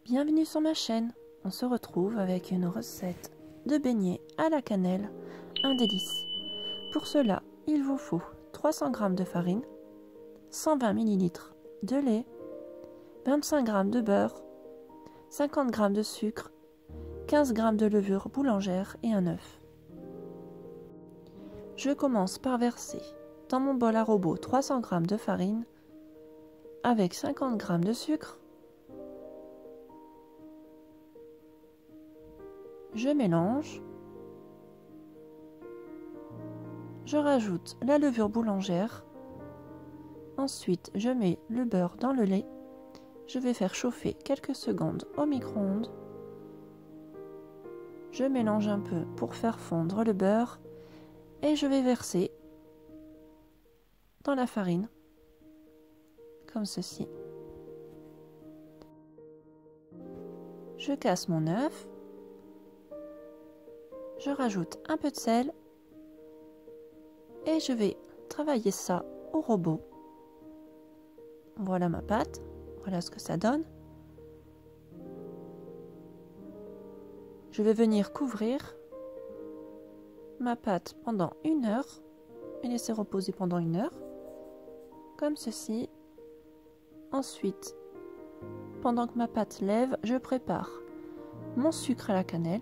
Bienvenue sur ma chaîne. On se retrouve avec une recette de beignets à la cannelle, un délice. Pour cela, il vous faut 300 g de farine, 120 ml de lait, 25 g de beurre, 50 g de sucre, 15 g de levure boulangère et un œuf. Je commence par verser dans mon bol à robot 300 g de farine avec 50 g de sucre. Je mélange. Je rajoute la levure boulangère. Ensuite, je mets le beurre dans le lait. Je vais faire chauffer quelques secondes au micro-ondes. Je mélange un peu pour faire fondre le beurre et je vais verser dans la farine, comme ceci. Je casse mon œuf. Je rajoute un peu de sel et je vais travailler ça au robot. Voilà ma pâte, voilà ce que ça donne. Je vais venir couvrir ma pâte pendant 1 heure et laisser reposer pendant 1 heure, comme ceci. Ensuite, pendant que ma pâte lève, je prépare mon sucre à la cannelle.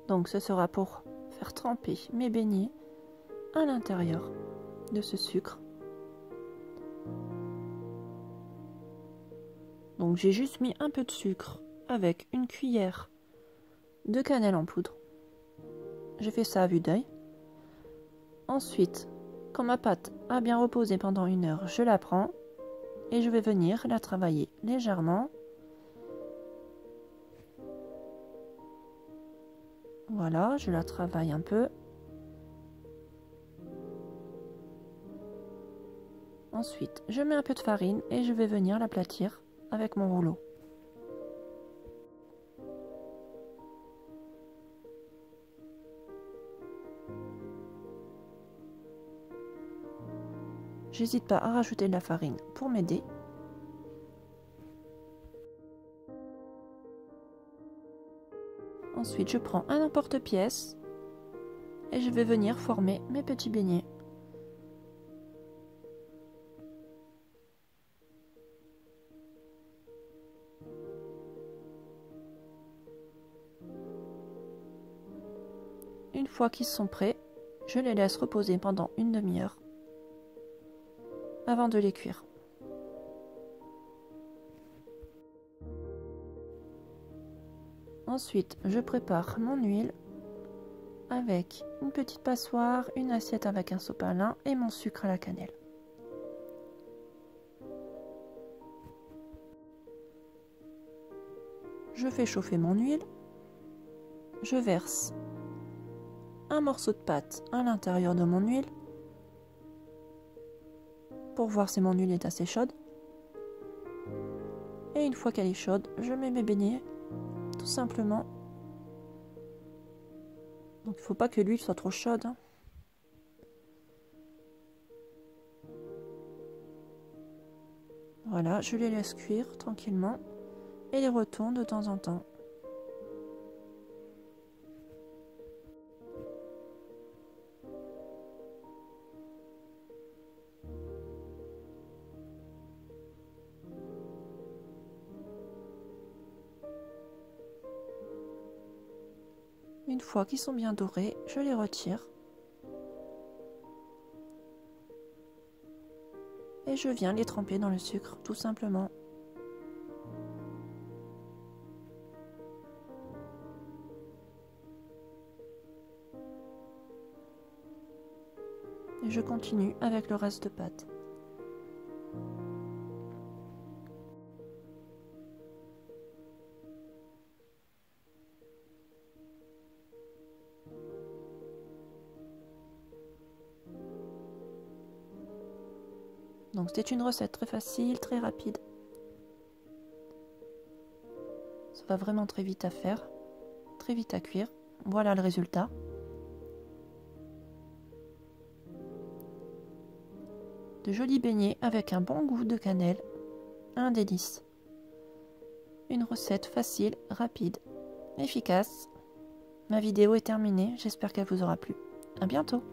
Donc ce sera pour faire tremper mes beignets à l'intérieur de ce sucre. Donc j'ai juste mis un peu de sucre avec une cuillère de cannelle en poudre. J'ai fait ça à vue d'œil. Ensuite, quand ma pâte a bien reposé pendant 1 heure, je la prends et je vais venir la travailler légèrement. Voilà, je la travaille un peu. Ensuite, je mets un peu de farine et je vais venir l'aplatir avec mon rouleau. J'hésite pas à rajouter de la farine pour m'aider. Ensuite, je prends un emporte-pièce et je vais venir former mes petits beignets. Une fois qu'ils sont prêts, je les laisse reposer pendant 1 demi-heure avant de les cuire. Ensuite, je prépare mon huile avec une petite passoire, une assiette avec un sopalin et mon sucre à la cannelle. Je fais chauffer mon huile. Je verse un morceau de pâte à l'intérieur de mon huile pour voir si mon huile est assez chaude. Et une fois qu'elle est chaude, je mets mes beignets tout simplement. Donc il ne faut pas que l'huile soit trop chaude. Voilà, je les laisse cuire tranquillement et les retourne de temps en temps. Une fois qu'ils sont bien dorés, je les retire. Et je viens les tremper dans le sucre, tout simplement. Et je continue avec le reste de pâte. Donc c'est une recette très facile, très rapide. Ça va vraiment très vite à faire, très vite à cuire. Voilà le résultat. De jolis beignets avec un bon goût de cannelle un délice. Une recette facile, rapide, efficace. Ma vidéo est terminée, j'espère qu'elle vous aura plu. À bientôt!